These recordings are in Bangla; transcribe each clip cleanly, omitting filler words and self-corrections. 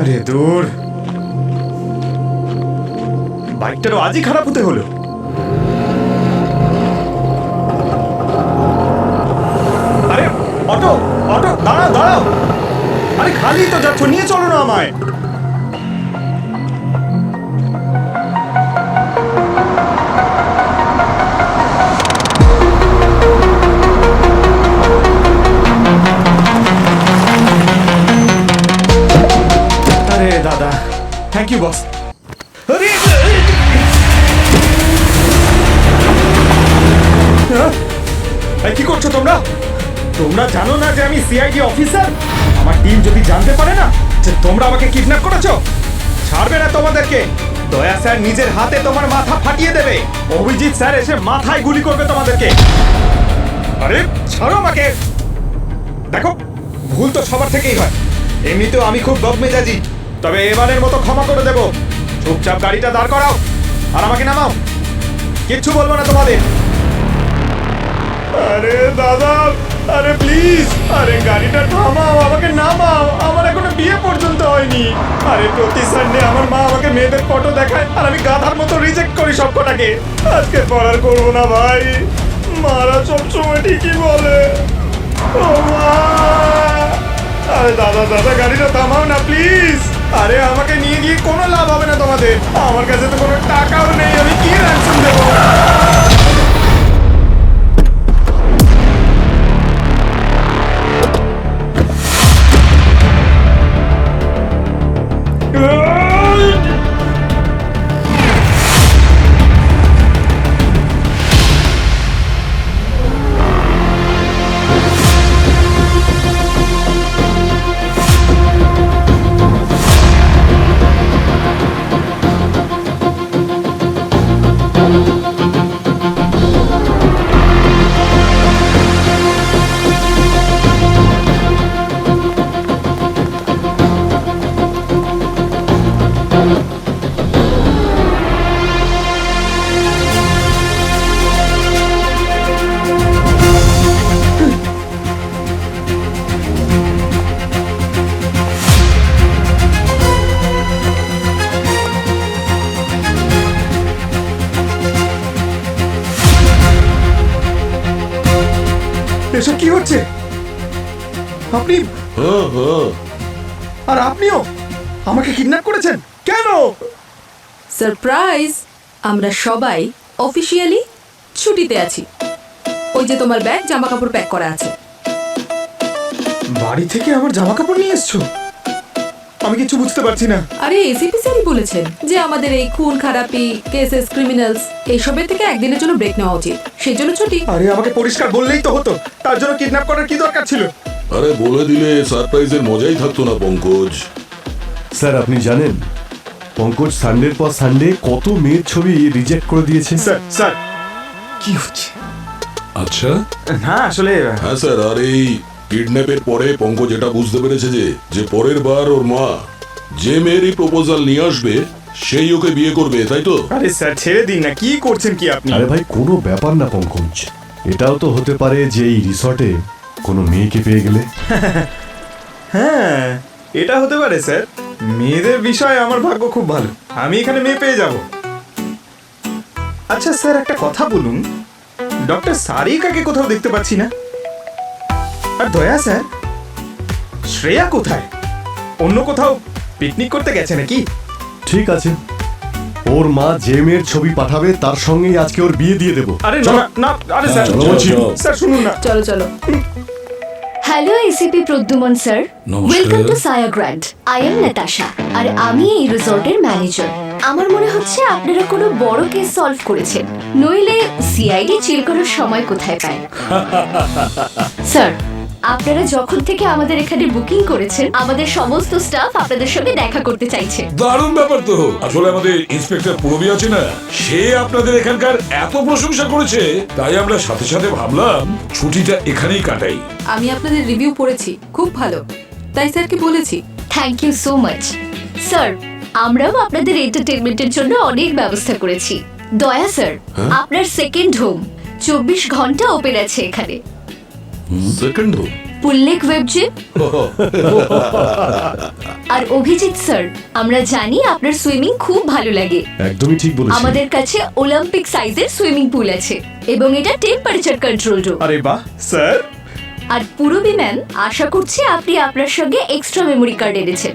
আরে দূর, বাইকটারও আজই খারাপ হতে হলো। আরে অটো অটো, দাঁড়াও দাঁড়াও, আরে খালি তো যাচ্ছ, নিয়ে চলো না আমায়। আরে দাদা, থ্যাংক ইউ বস। আরে কি করছো তোমরা? তোমরা জানো না যে আমি সিআইডি অফিসার? আমার টিম যদি জানতে পারে না যে তোমরা আমাকে কিডন্যাপ করেছো, ছাড়বে না তোমাদেরকে। দয়া স্যার নিজের হাতে তোমার মাথা ফাটিয়ে দেবে। অভিজিৎ স্যার এসে মাথায় গুলি করবে তোমাদেরকে। আরে ছাড়ো আমাকে। দেখো, ভুল তো সবার থেকেই হয়। এমনিতেও আমি খুব বদমেজাজি, তবে এবারের মতো ক্ষমা করে দেব। চুপচাপ গাড়িটা দাঁড় করাও আর আমাকে নামাও। কিচ্ছু বলবো না তোমাদের। আরে দাদা, আরে প্লিজ, আরে গাড়িটা থামাও, আমাকে নামাও। আমার এখনো বিয়ে পর্যন্ত হয়নি। আরে প্রতি সানডে আমার মা আমাকে মেয়েদের ফটো দেখায় আর আমি গাধার মতো রিজেক্ট করি সবকটাকে। আজকে পড়ার করবো না ভাই, মারা সবসময় ঠিকই বলে। ও মা! আরে দাদা দাদা, গাড়িটা থামাও না প্লিজ। আরে আমাকে নিয়ে গিয়ে কোনো লাভ হবে না তোমাদের। আমার কাছে তো কোনো টাকাও নেই, আমি কি র্যানসম দেবো? এসব কি হচ্ছে? আপনি আর আপনিও আমাকে কিডন্যাপ করেছেন কেন? সারপ্রাইজ! আমরা সবাই অফিশিয়ালি ছুটিতে আছি। ওই যে তোমার ব্যাগ, জামা কাপড় প্যাক করা আছে। বাড়ি থেকে আমার জামা কাপড় নিয়ে এসছো? আমি কিছু বুঝতে পারছি না। আরে এসিপি স্যারই বলেছেন যে আমাদের এই খুন খারাপি, কেসেস, ক্রিমিনালস এইসবের থেকে একদিনের জন্য ব্রেক নেওয়া উচিত, সেই জন্য ছুটি। আরে আমাকে পরিষ্কার বললেই তো হতো, তার জন্য কিডন্যাপ করার কি দরকার ছিল? আরে বলে দিলে সারপ্রাইজের মজাই থাকতো না পঙ্কজ। স্যার আপনি জানেন পঙ্কজ সানডের পর সানডে কত মেয়ের ছবি রিজেক্ট করে দিয়েছে? স্যার স্যার কি হচ্ছে? আচ্ছা, না আসলে হ্যাঁ স্যার, আর এই কিডন্যাপের পরে পঙ্কজ এটা বুঝতে পেরেছে যে পরের বার ওর মা যে মেয়েরই প্রপোজাল নিয়ে আসবে সেই ওকে বিয়ে করবে, তাই তো? আরে স্যার ছেড়ে দিন না, কি করছেন কি আপনি? আরে ভাই কোনো ব্যাপার না পঙ্কজ, এটাও তো হতে পারে যে এই রিসর্টে কোনো মেয়েকে পেয়ে গেলে। হ্যাঁ এটা হতে পারে স্যার। মেয়েদের বিষয়ে আমার ভাগ্য খুব ভালো, আমি এখানে মেয়ে পেয়ে যাব। আচ্ছা স্যার একটা কথা বলুন, ডক্টর সারিকাকে কোথাও দেখতে পাচ্ছি না। আর দয়া স্যার, শ্রেয়া কোথায়? অন্য কোথাও পিকনিক করতে গেছে নাকি? ঠিক আছে, ওর মা যে মেয়ের ছবি পাঠাবে তার সঙ্গেই আজকে ওর বিয়ে দিয়ে দেবো। আরে না না, আরে স্যার চলো বলছি। স্যার শুনুন না। চলো চলো। Hello ACP Pradyuman sir, welcome to Saya grand. I am Natasha, আর আমি এই রিসর্টের ম্যানেজার। আমার মনে হচ্ছে আপনারা কোনো বড় কেস সলভ করেছেন, নইলে সিআইডি চিল করার সময় কোথায় পায়? স্যার আপনারা যখন থেকে আমাদের এখানে বুকিং করেছেন, আমাদের সমস্ত স্টাফ আপনাদের সঙ্গে দেখা করতে চাইছে। দারুণ ব্যাপার তো। আসলে আমাদের ইন্সপেক্টর পূরবী আছে না, সে আপনাদের এখানকার এত প্রশংসা করেছে, তাই আমরা সাথে সাথে ভাবলাম ছুটিটা এখানেই কাটাই। আমি আপনাদের রিভিউ পড়েছি, খুব ভালো, তাই স্যারকে বলেছি। Thank you so much sir. আমরাও আপনাদের এন্টারটেইনমেন্টের জন্য অনেক ব্যবস্থা করেছি। দয়া স্যার, আপনার সেকেন্ড হোম 24 ঘন্টা ওপেন আছে এখানে। সেকেন্ড পুল্লেক ওয়েব জিম। আর অভিজিৎ স্যার, আমরা জানি আপনার সুইমিং খুব ভালো লাগে। একদমই ঠিক বলেছেন। আমাদের কাছে অলিম্পিক সাইজের সুইমিং পুল আছে এবং এটা টেম্পারেচার কন্ট্রোল রুম। আরে বাহ স্যার। আর পুরবী ম্যাম, আশা করছি আপনি আপনার সঙ্গে এক্সট্রা মেমোরি কার্ড এনেছেন,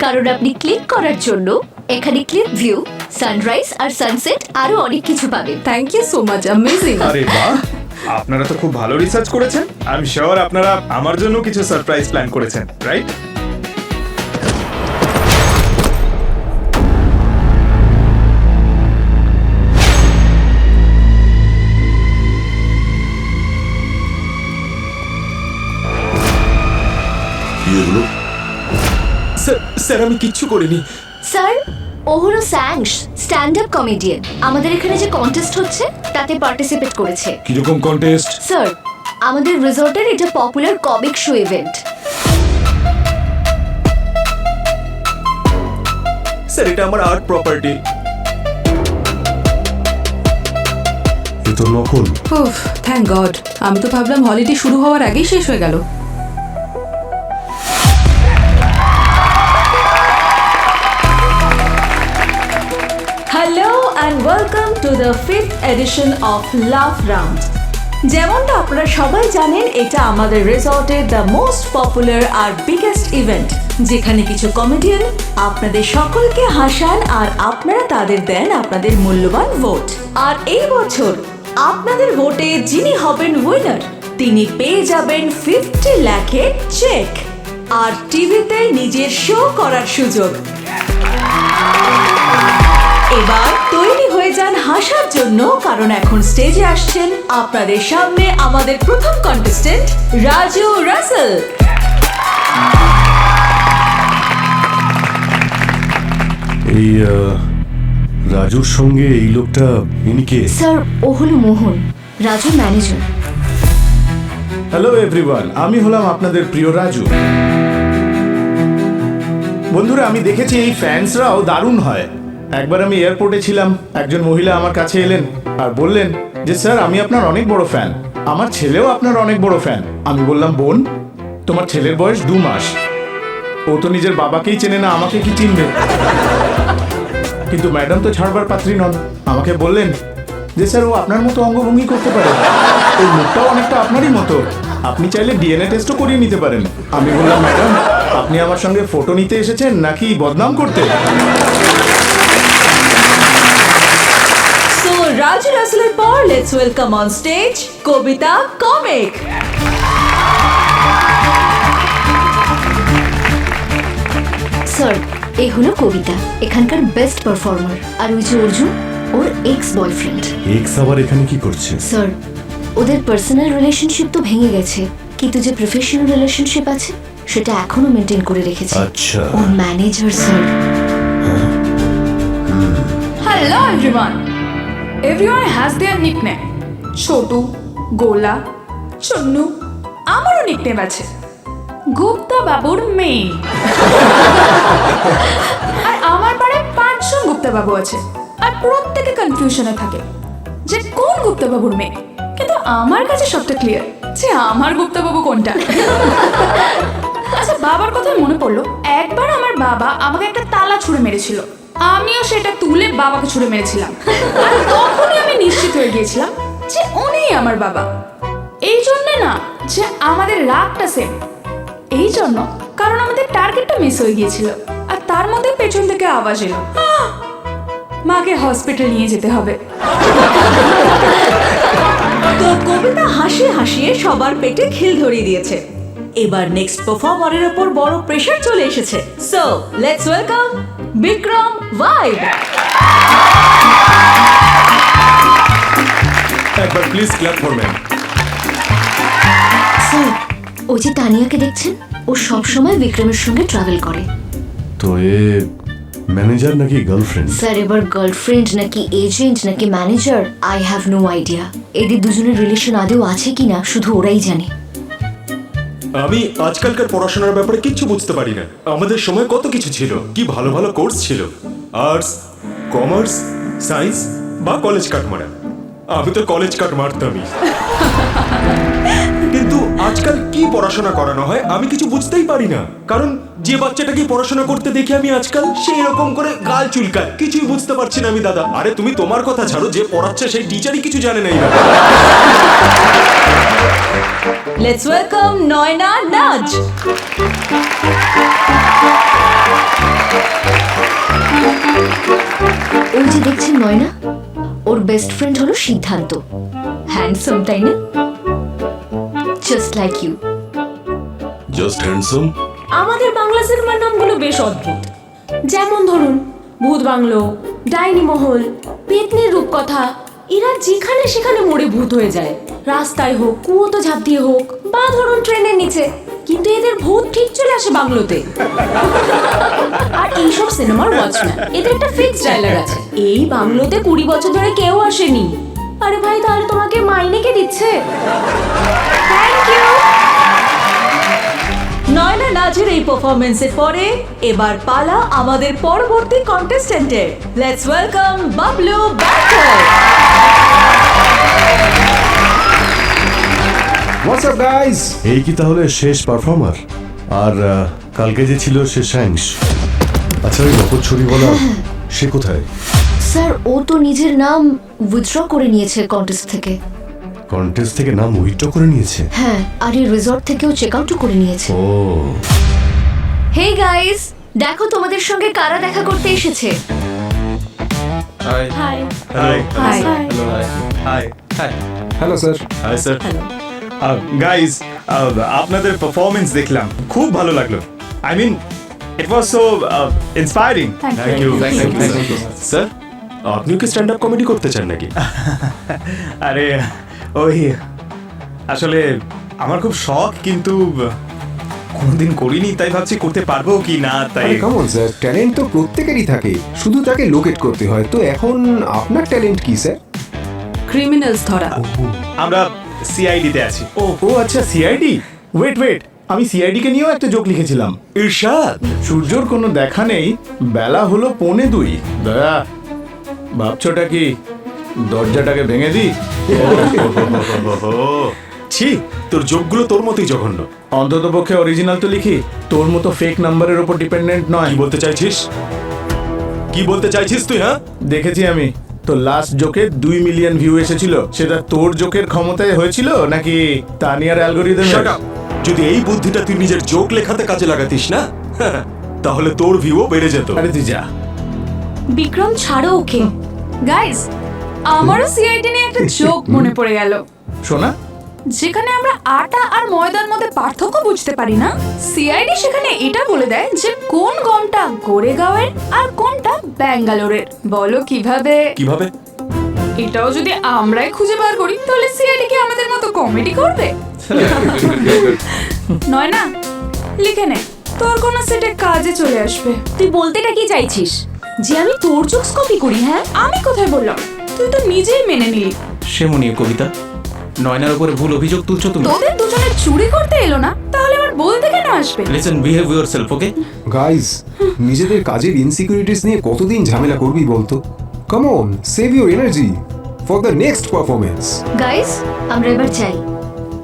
কারণ আপনি ক্লিক করার জন্য এখানে ক্লিক ভিউ, সানরাইজ আর সানসেট আরো অনেক কিছু পাবেন। Thank you so much, amazing. আরে বাহ, আপনারা তো খুব ভালো রিসার্চ করেছেন। আই এম শিওর আপনারা আমার জন্য কিছু সারপ্রাইজ প্ল্যান করেছেন, রাইট? কি এগুলো? স্যার আমি কিচ্ছু করিনি। স্যার, ও হলো স্যাংস, স্ট্যান্ড আপ কমেডিয়ান। আমাদের এখানে যে কন্টেস্ট হচ্ছে তাতে পার্টিসিপেট করেছে। কিরকম কন্টেস্ট? স্যার, আমাদের রিসর্টের এটা popular comic show event. Sir এটা আমার আর্ট প্রপার্টি। এ তো নকল। উফ, থ্যাংক গড। আমি তো ভাবলাম হলিডে শুরু হওয়ার আগেই শেষ হয়ে গেল। Hello and welcome to the 5th edition of love round. যেমনটা আপনারা সবাই জানেন, এটা আমাদের রিসর্টের দ্য মোস্ট পপুলার আর বিগেস্ট ইভেন্ট, যেখানে কিছু কমেডিয়ান আপনাদের সকলকে হাসান আর আপনারা তাদের দেন আপনাদের মূল্যবান ভোট। আর এই বছর আপনাদের ভোটে যিনি হবেন উইনার, তিনি পেয়ে যাবেন 50 লাখের চেক আর টিভিতে নিজের শো করার সুযোগ। এবার তৈরি হয়ে যান হাসার জন্য, কারণ এখন স্টেজে আসছেন আপনাদের সামনে আমাদের প্রথম কন্টেস্টেন্ট রাজু রাসেল। এই রাজুর সঙ্গে এই লোকটা, ইনি কে? স্যার, ও হলো মোহন, রাজুর ম্যানেজার। হ্যালো এভরিওয়ান, আমি হলাম আপনাদের প্রিয় রাজু। বন্ধুরা, আমি দেখেছি এই ফ্যান্সরাও দারুণ হয়। একবার আমি এয়ারপোর্টে ছিলাম, একজন মহিলা আমার কাছে এলেন আর বললেন যে স্যার, আমি আপনার অনেক বড় ফ্যান, আমার ছেলেও আপনার অনেক বড় ফ্যান। আমি বললাম, বোন, তোমার ছেলের বয়স 2 মাস, ও তো নিজের বাবাকেই চেনে না, আমাকে কি চিনবে? কিন্তু ম্যাডাম তো ছাড়বার পাত্রী নন। আমাকে বললেন যে স্যার, ও আপনার মতো অঙ্গভঙ্গি করতে পারে, ওর মুখটাও অনেকটা আপনারই মতো, আপনি চাইলে ডিএনএ টেস্টও করিয়ে নিতে পারেন। আমি বললাম, ম্যাডাম, আপনি আমার সঙ্গে ফটো নিতে এসেছেন নাকি বদনাম করতে? সো রাজু রাসেলের পর let's welcome on stage Kabita comic. Sir, এই হলো কবিতা, এখানকার বেস্ট পারফর্মার। আর ওই যে অর্জুন, ওর এক্স বয়ফ্রেন্ড। এক্স আবার এখানে কি করছে? স্যার, ওদের পার্সোনাল রিলেশনশিপ তো ভেঙে গেছে, কিন্তু যে প্রফেশনাল রিলেশনশিপ আছে সেটা এখনো মেনটেন করে রেখেছে। আচ্ছা। ও manager sir. Hello everyone. Everyone has their nickname. Chhotu, Gola, Channu, আমারও নিকনেম আছে, গুপ্তা বাবুর মেয়ে। আর আমার পাড়ায় 5 জন গুপ্তা বাবু আছে, আর প্রত্যেকে কনফিউশনে থাকে যে কোন গুপ্তা বাবুর মেয়ে। কিন্তু আমার কাছে সবটা ক্লিয়ার যে আমার গুপ্তা বাবু কোনটা। আচ্ছা, বাবার কথা মনে পড়লো, একবার আমার বাবা আমাকে একটা তালা ছুঁড়ে মেরেছিল, আমিও সেটা তুলে বাবাকে ছুঁড়ে মেরেছিলাম। আর তখনই আমি নিশ্চিত হয়ে গিয়েছিলাম যে উনিই আমার বাবা। এই জন্য না যে আমাদের রাগটা সেম, এই জন্য কারণ আমাদের টার্গেটটা মিস হয়ে গিয়েছিল। আর তার মধ্যে পেছন থেকে আওয়াজ এলো, মাকে হসপিটাল নিয়ে যেতে হবে। তো কবিতা হাসিয়ে হাসিয়ে সবার পেটে খিল ধরিয়ে দিয়েছে। এবার নেক্সট পারফর্মারের উপর বড় প্রেশার চলে এসেছে। So let's welcome Vikram vibe. একবার প্লিজ ক্ল্যাপ করবেন। স্যার, ওই যে তানিয়াকে দেখছেন, ও সবসময় বিক্রমের সঙ্গে ট্রাভেল করে। তো এ ম্যানেজার নাকি গার্লফ্রেন্ড? স্যার, এবার গার্লফ্রেন্ড নাকি এজেন্ট নাকি manager, I have no idea. এদের দুজনের রিলেশন আদেও আছে কিনা শুধু ওরাই জানে। আমি আজকালকার পড়াশোনার ব্যাপারে কিচ্ছু বুঝতে পারি না। আমাদের সময় কত কিছু ছিল, কি ভালো ভালো কোর্স ছিল, আর্টস, কমার্স, সায়েন্স বা কলেজ কাট মারা। আমি তো কলেজ কাট মারতামই, কিন্তু আজকাল কি পড়াশোনা করানো হয় আমি কিছু বুঝতেই পারি না। কারণ যে বাচ্চাটাকে পড়াশোনা করতে দেখি আমি আজকাল, সেই রকম করে গাল চুলকায়, কিছুই বুঝতে পারছি না আমি দাদা। আরে তুমি তোমার কথা ছাড়ো, যে পড়াচ্ছে সেই টিচারই কিছু জানে না এই ব্যাপারে। Let's welcome Noina Naj. ওই যে দেখছেন নয়না, ওর বেস্ট ফ্রেন্ড হলো সিদ্ধান্ত। হ্যান্ডসাম, তাই না? Just like you. Just handsome? আমাদের বাংলা সিনেমার নামগুলো বেশ অদ্ভুত। যেমন ধরুন ভূত বাংলো, ডাইনি মহল, পেতনির রূপকথা। এরা যেখানে সেখানে মরে ভূত হয়ে যায়, রাস্তায় হোক, কুয়োতে ঝাঁপ দিয়ে হোক, বা ধরুন ট্রেনের নিচে। কিন্তু এদের ভূত ঠিক চলে আসে বাংলোতে। আর এইসব সিনেমার ওয়াচম্যান, এদের একটা ফিক্সড ডায়লগ আছে, এই বাংলোতে 20 বছর ধরে কেউ আসেনি। আরে ভাই, তাহলে তোমাকে মাইনে কে দিচ্ছে? Thank you. নয়না নাজের এই পারফরমেন্সের পরে এবার পালা আমাদের পরবর্তী কন্টেস্টেন্টের। Let's welcome Bablu batter. What's up guys? এই কি তাহলে শেষ পারফর্মার? আর কালকে যে ছিল সে শ্যাংস। আচ্ছা, ওই নকছড়ি বলা সে কোথায়? স্যার, ও তো নিজের নাম উইথড্র করে নিয়েছে কন্টেস্ট থেকে। কন্টেস্ট থেকে নাম উইথড্র করে নিয়েছে? হ্যাঁ, আর এই রিসর্ট থেকেও চেক আউটও করে নিয়েছে। ও, হে গাইস, দেখো তোমাদের সঙ্গে কারা দেখা করতে এসেছে। Hi hi hi hi hi hello sir. Hi sir. Guys, আপনাদের পারফরমেন্স দেখলাম, খুব ভালো লাগলো। I mean, it was so inspiring. Thank you. Sir, আপনিও কি স্ট্যান্ড আপ কমেডি করতে চান নাকি? আরে ওই, আসলে আমার খুব শখ, কিন্তু কোনোদিন করিনি, তাই ভাবছি করতে পারবো কি না। তাই কেমন স্যার, ট্যালেন্ট তো প্রত্যেকেরই থাকে, শুধু তাকে লোকেট করতে হয়। তো এখন আপনার ট্যালেন্ট কি স্যার? ক্রিমিনালস ধরা। আমরা সিআইডি তে আছি। ও আচ্ছা, সিআইডি। ওয়েট, আমি সিআইডি কে নিয়েও একটা জোক লিখেছিলাম। ইরশাদ, সূর্যর কোনো দেখা নেই, বেলা হলো 1:45। দয়া, ভাবছোটা কি দরজাটাকে ভেঙে দি? ছি, তোর জোকগুলো তোর মতোই জঘন্য। অন্তত পক্ষে অরিজিনাল তো লিখি, তোর মতো ফেক নাম্বারের উপর ডিপেন্ডেন্ট নয়। কি বলতে চাইছিস? কি বলতে চাইছিস তুই? হ্যাঁ, দেখেছি আমি তো লাস্ট জোকে 2 মিলিয়ন ভিউ এসেছিল। সেটা তোর জোকের ক্ষমতায় হয়েছিল নাকি তানিয়ার অ্যালগরিদম? যদি এই বুদ্ধিটা তুই নিজের জোক লেখাতে কাজে লাগাতিস না, তাহলে তোর ভিউও বেড়ে যেত। আরে তুই যা। বিক্রম, ছাড়ো ওকে। গাইস, আমারও সিআইডি নিয়ে একটা জোক মনে পড়ে গেল। শোনা, যেখানে আমরা আটা আর ময়দার মধ্যে পার্থক্য বুঝতে পারি না, সিআইডি সেখানে এটা বলে দেয় যে কোন গমটা গোরেগাঁওয়ের আর কোনটা ব্যাঙ্গালোরের। বলো কিভাবে? কিভাবে? এটাও যদি আমরাই খুঁজে বার করি, তাহলে সিআইডি কি আমাদের মতো কমেডি করবে? নয় না, লিখে নে, তোর কোন সেটে কাজে চলে আসবে। তুই বলতেটা কি চাইছিস? যে আমি তোর জোকস কপি করি? হ্যাঁ, আমি কোথায় বললাম? তুই তো নিজেই মেনে নিলি। সেমনীয় কবিতা, নয়নার উপরে ভুল অভিযোগ তুলছো তুমি। তোদের দুজনে চুরি করতে এলো না, তাহলে আবার বলতে কেন আসবে? Listen, behave yourself, okay? Guys, নিজেদের কাজের ইনসিকিউরিটিস নিয়ে কতদিন ঝামেলা করবি বলতো? Come on, save your energy for the next performance. Guys, আমরা এবার চাই,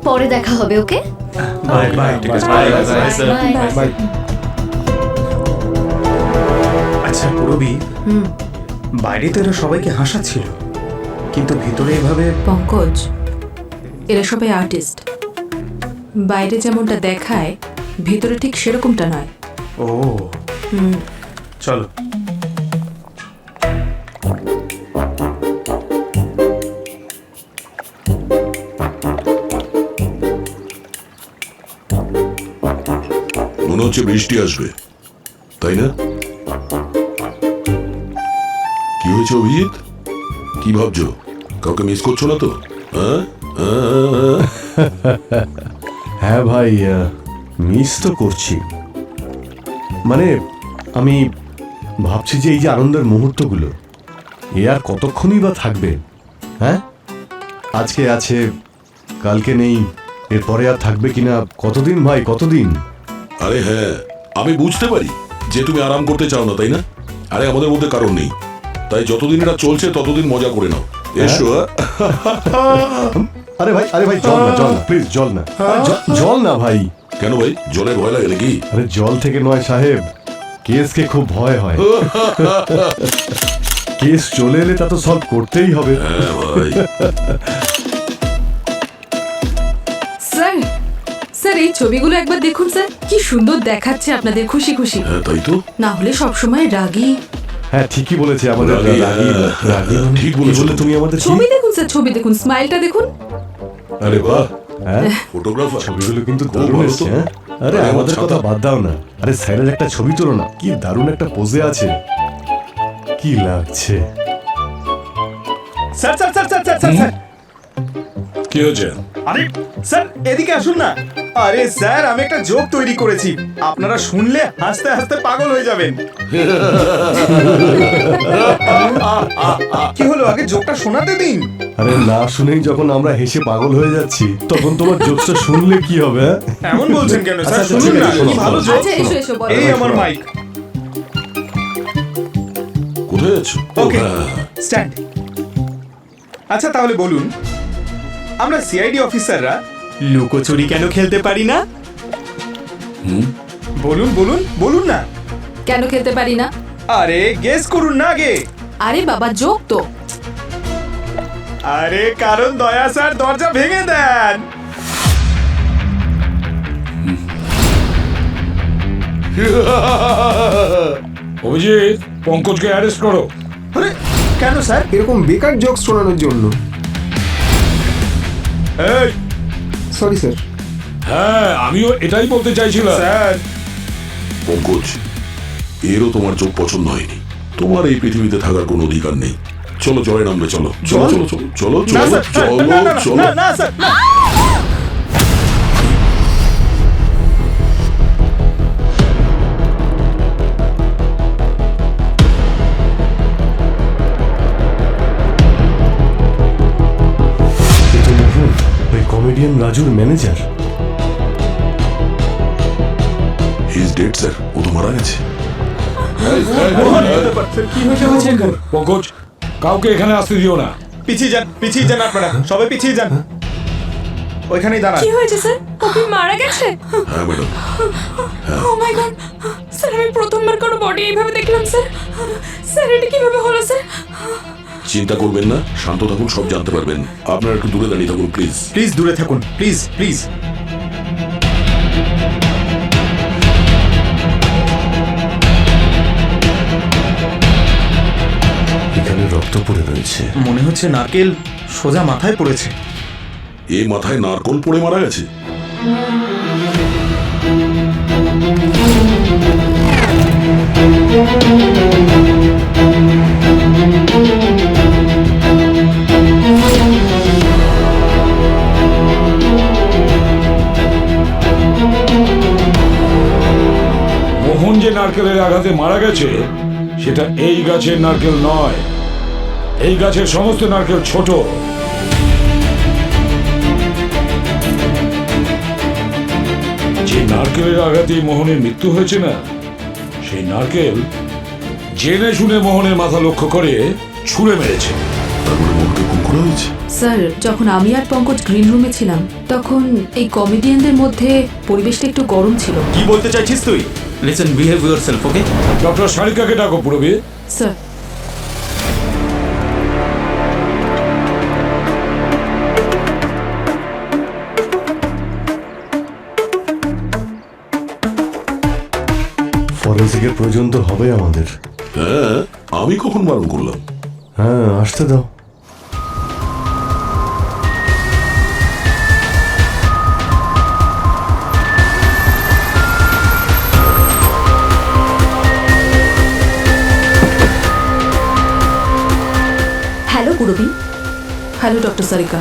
পরে দেখা হবে, okay? Bye bye. Bye. Bye. আচ্ছা পুরবি, বাইরে তো এরা সবাইকে হাসাচ্ছিল, কিন্তু ভিতরে এভাবে। পঙ্কজ, এরা সবাই আর্টিস্ট। বাইরে যেমনটা দেখায়, ভেতরে ঠিক সেরকমটা নয়। ও, চলো। মনে হচ্ছে বৃষ্টি আসবে, তাই না? কি হয়েছে অভিজিৎ? কি ভাবছো? কাউকে মিস করছো না তো? হ্যাঁ হ্যাঁ ভাই, মিস তো করছি। মানে আমি ভাবছি যে এই যে আনন্দের মুহূর্তগুলো, এ আর কতক্ষণই বা থাকবে? হ্যাঁ, আজকে আছে, কালকে নেই, এরপরে আর থাকবে কিনা কতদিন ভাই, কতদিন? আরে হ্যাঁ, আমি বুঝতে পারি যে তুমি আরাম করতে চাও না, তাই না? আরে আমাদের মধ্যে কারণ নেই, তাই যতদিন এটা চলছে ততদিন মজা করে নাও। এসো। আরে ভাই জল না প্লিজ জল না জল না ভাই। কেন ভাই, জলে ভয় লাগে নাকি? আরে জল থেকে নয় সাহেব, কেসকে খুব ভয় হয়। কেস চলে এলে তা তো সলভ করতেই হবে। হ্যাঁ ভাই। স্যার স্যার এই ছবিগুলো একবার দেখুন স্যার, কি সুন্দর দেখাচ্ছে আপনাদের খুশি খুশি। হ্যাঁ তাই তো। না হলে সবসময় রাগী। হ্যাঁ ঠিকই বলেছে আমাদের রাগী, রাগী মানে ঠিক কি বলেছো বলে তুমি আমাদের কি? ছবি দেখুন স্যার, ছবি দেখুন, স্মাইলটা দেখুন। আরে বাহ, হ্যাঁ ফটোগ্রাফার। ছবিগুলো কিন্তু খুব দারুণ ভালো এসছে। তো। হ্যাঁ আরে আরে, আমাদের আমার কথা ছাতা। বাদ দাও না, আরে স্যারের একটা ছবি তোলো না, কি দারুণ একটা পোজে আছে, কি লাগছে। Sir sir sir sir sir sir কি হয়েছে? আরে স্যার এদিকে আসুন না। আরে স্যার আমি একটা জোক তৈরি করেছি, আপনারা শুনলে হাসতে হাসতে পাগল হয়ে যাবেন। কি হলো, আগে জোকটা শোনাতে দিন। আরে না শুনেই যখন আমরা হেসে পাগল হয়ে যাচ্ছি, তখন তোমার জোকসটা শুনলে কি হবে? হ্যাঁ? এমন বলছেন কেন স্যার? আচ্ছা, শুনুন ঠিক না, আছে, শোনো, কি ভালো শোনো। জোক। আচ্ছা এসো এসো বলো। এই আমার মাইক। কোথায় যাচ্ছ? ওকে স্ট্যান্ড। আচ্ছা তাহলে বলুন, আমরা সিআইডি অফিসাররা লুকোচুরি কেন খেলতে পারি না? বলুন বলুন বলুন না। কেন খেলতে পারি না? আরে গেস করুন না আগে। আরে বাবা জোক তো। আরে কারণ দয়া স্যার দরজা ভেঙে দেন। অভিজিৎ, পঙ্কজকে অ্যারেস্ট করো। আরে কেন স্যার? এরকম বেকার জোকস শোনানোর জন্য। এই সরি স্যার। হ্যাঁ আমিও এটাই বলতে চাইছিলাম। স্যার পঙ্কজ, এরও তোমার চোখ পছন্দ হয়নি। তোমার এই পৃথিবীতে থাকার কোনো অধিকার নেই। চলো জলে নামবে, চলো চলো চলো চলো চলো না চলো স্যার, চলো না, না, না, চলো। না, না, স্যার, না। এটা মোহন, ওই কমেডিয়ান রাজুর manager. He is dead sir, ও তো মারা গেছে। কি হয়েছে? পঙ্কজ, কাউকে এখানে আসতে দিও না। পিছিয়ে যান আপনারা, সবাই পিছিয়ে যান। ওইখানেই দাঁড়ান। কি হয়েছে স্যার? ও কি মারা গেছে? হ্যাঁ ম্যাডাম। ও মাই গড স্যার, আমি প্রথমবার কোনো বডি এইভাবে দেখলাম স্যার। স্যার এটা কিভাবে হলো স্যার? চিন্তা করবেন না, শান্ত থাকুন, সব জানতে পারবেন। আপনারা একটু দূরে দাঁড়িয়ে থাকুন প্লিজ। প্লিজ দূরে থাকুন, প্লিজ প্লিজ। এখানে রক্ত পড়ে রয়েছে। মনে হচ্ছে নারকেল সোজা মাথায় পড়েছে। এ মাথায় নারকল পড়ে মারা গেছে? মোহন যে নারকেলের আঘাতে মারা গেছে সেটা এই গাছের নারকেল নয়। এই গাছের সমস্ত নারকেল ছোট। যে নারকেলের আঘাতে মোহনের মৃত্যু হয়েছে না, সেই নারকেল জেনে শুনে মোহনের মাথা লক্ষ্য করে ছুঁড়ে মেরেছে। তার মানে মোহনকে খুন করা হয়েছে? স্যার যখন আমি আর পঙ্কজ গ্রিন রুমে ছিলাম, তখন এই কমেডিয়ানদের মধ্যে পরিবেশটা একটু গরম ছিল। কি বলতে চাইছিস তুই? লিসেন, বিহেভ ইউরসেলফ, ওকে? ডক্টর সারিকাকে ডাকো পুরবী। স্যার ফরেন্সিকের প্রয়োজন তো হবে আমাদের। হ্যাঁ, আমি কখন বারণ করলাম? হ্যাঁ আসতে দাও। Hello Purabi. Hello doctor Sarika.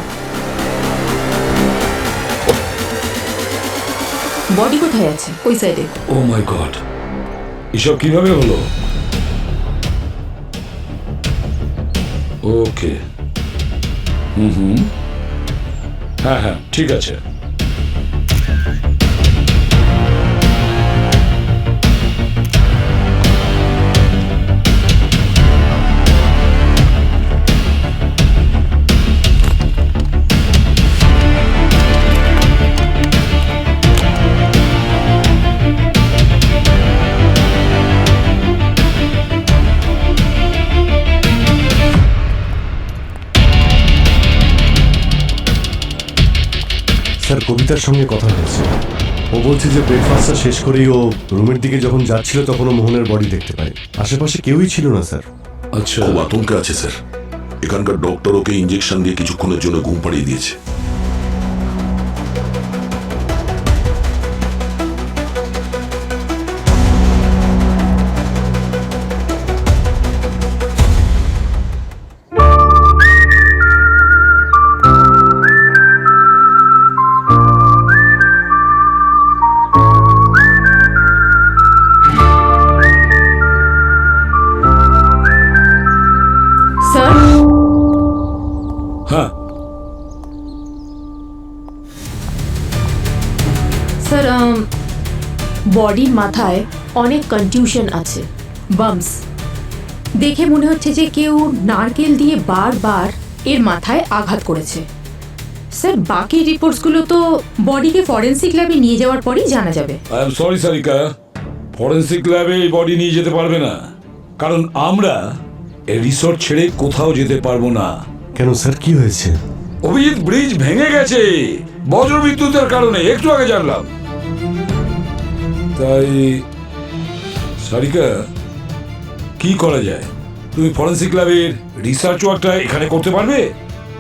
Body কোথায় আছে? ওই সাইডে। ও মাই গড, এসব কিভাবে হলো? ওকে, হ্যাঁ হ্যাঁ ঠিক আছে। অভিজিতার সঙ্গে কথা হয়েছে। ও বলছে যে ব্রেকফাস্টটা শেষ করেই ও রুমের দিকে যখন যাচ্ছিল তখন ও মোহনের বডি দেখতে পায়। আশেপাশে কেউই ছিল না স্যার। আচ্ছা, খুব আতঙ্কে আছে স্যার। এখানকার ডক্টর ওকে ইঞ্জেকশন দিয়ে কিছুক্ষণের জন্য ঘুম পাড়িয়ে দিয়েছে। স্যার, হ্যাঁ স্যার, বডির মাথায় অনেক কনফিউশন আছে, বাম্পস। দেখে মনে হচ্ছে যে কেউ নারকেল দিয়ে বারবার এর মাথায় আঘাত করেছে। স্যার, বাকি রিপোর্টসগুলো তো বডিকে ফরেনসিক ল্যাবে নিয়ে যাওয়ার পরেই জানা যাবে। I am sorry Sarika, forensic ল্যাবে এই বডি নিয়ে যেতে পারবে না, কারণ আমরা এই রিসর্ট ছেড়ে কোথাও যেতে পারবো না। কেন স্যার, কি হয়েছে? অভিজিৎ ব্রিজ ভেঙে গেছে বজ্র বিদ্যুতের কারণে, একটু আগে জানলাম। তাই সারিকা, কি করা যায়? তুমি ফরেন্সিক ল্যাবের রিসার্চ ওয়ার্কটা এখানে করতে পারবে?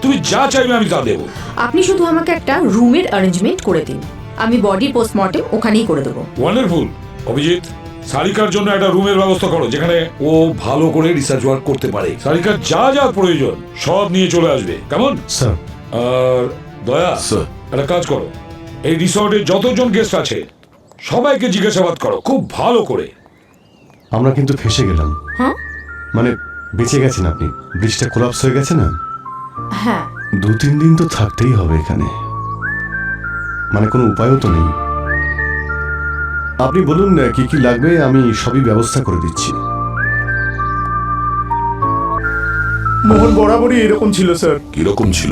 তুমি যা চাইবে আমি তা দেবো। আপনি শুধু আমাকে একটা রুমের অ্যারেঞ্জমেন্ট করে দিন, আমি বডি পোস্টমর্টেম ওখানেই করে দেবো। ওয়ান্ডারফুল। অভিজিৎ, সারিকার জন্য একটা রুমের ব্যবস্থা করো যেখানে ও ভালো করে রিসার্চ ওয়ার্ক করতে পারে। সারিকার যা যা প্রয়োজন সব নিয়ে চলে আসবে, কেমন? স্যার। আর দয়া, স্যার। একটা কাজ করো, এই রিসর্টে যতজন গেস্ট আছে সবাইকে জিজ্ঞাসাবাদ করো খুব ভালো করে। আমরা কিন্তু ফেসে গেলাম। হ্যাঁ? মানে বেঁচে গেছেন আপনি, ব্রিজটা কোলাপস হয়ে গেছে না? হ্যাঁ। 2-3 দিন তো থাকতেই হবে এখানে, মানে কোনো উপায়ও তো নেই। আপনি বলুন না কি কি লাগবে, আমি সবই ব্যবস্থা করে দিচ্ছি। মোহন বরাবরই এরকম ছিল স্যার। কিরকম ছিল?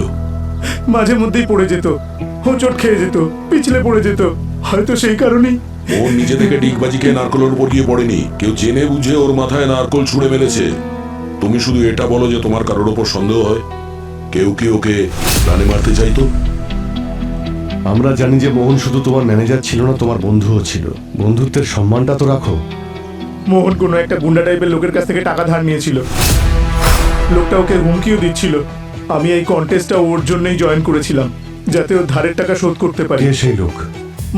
মাঝে মধ্যেই পড়ে যেত, হোঁচট খেয়ে যেত, পিছলে পড়ে যেত। হয়তো সেই কারণেই ও নিজে থেকে ডিগবাজি খেয়ে নারকলের উপর গিয়ে পড়েনি, কেউ জেনে বুঝে ওর মাথায় নারকল ছুঁড়ে মেরেছে। তুমি শুধু এটা বলো যে তোমার কারোর ওপর সন্দেহ হয়, কেউ কি ওকে প্রাণে মারতে চাইতো? আমরা জানি যে মোহন শুধু তোমার ম্যানেজার ছিল না, তোমার বন্ধুও ছিল। বন্ধুত্বের সম্মানটা তো রাখো। মোহন কোনো একটা গুন্ডা টাইপের লোকের কাছ থেকে টাকা ধার নিয়েছিল। লোকটা ওকে হুমকিও দিচ্ছিল। আমি এই কন্টেস্টটা ওর জন্যই জয়েন করেছিলাম, যাতে ও ধারের টাকা শোধ করতে পারে। কে সেই লোক?